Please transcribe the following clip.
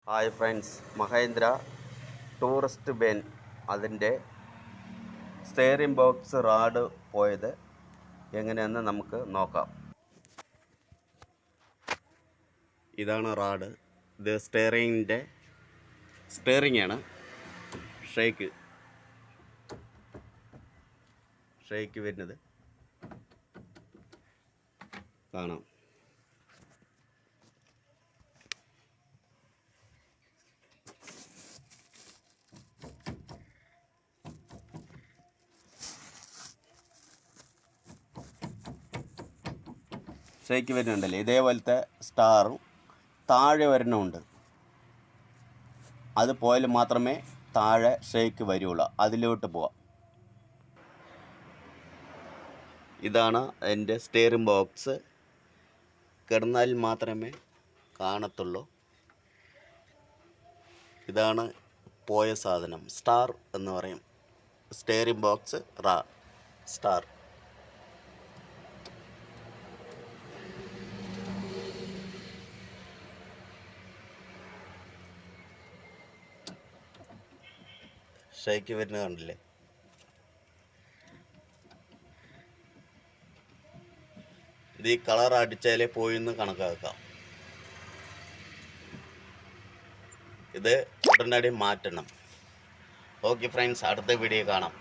Hi friends, Mahendra tourist Ben അതിൻ്റെ steering box RAD പോയത് എങ്ങനെയെന്ന് നമുക്ക് നോക്കാം. ഇതാണ് റാഡ്. ഇത് സ്റ്റെയറിംഗ് ആണ്. ഷേക്ക് വരുന്നത് കാണാം. ഷേക്ക് വരുന്നുണ്ടല്ലേ, ഇതേപോലത്തെ സ്റ്റാറും താഴെ വരുന്നുണ്ട്. അത് പോയാൽ മാത്രമേ താഴെ ഷേക്ക് വരുള്ളൂ. അതിലോട്ട് പോവാം. ഇതാണ് എൻ്റെ സ്റ്റെയറിംഗ് ബോക്സ്. കിടന്നാൽ മാത്രമേ കാണത്തുള്ളൂ. ഇതാണ് പോയ സാധനം. സ്റ്റാർ എന്ന് പറയും. Steering box star. ഷേക്ക് വരുന്നത് കണ്ടില്ലേ? ഇത് ഈ കളർ അടിച്ചാലേ പോയിന്ന് കണക്കാക്കാം. ഇത് ഉടനടി മാറ്റണം. ഓക്കെ ഫ്രണ്ട്സ്, അടുത്ത വീഡിയോ കാണാം.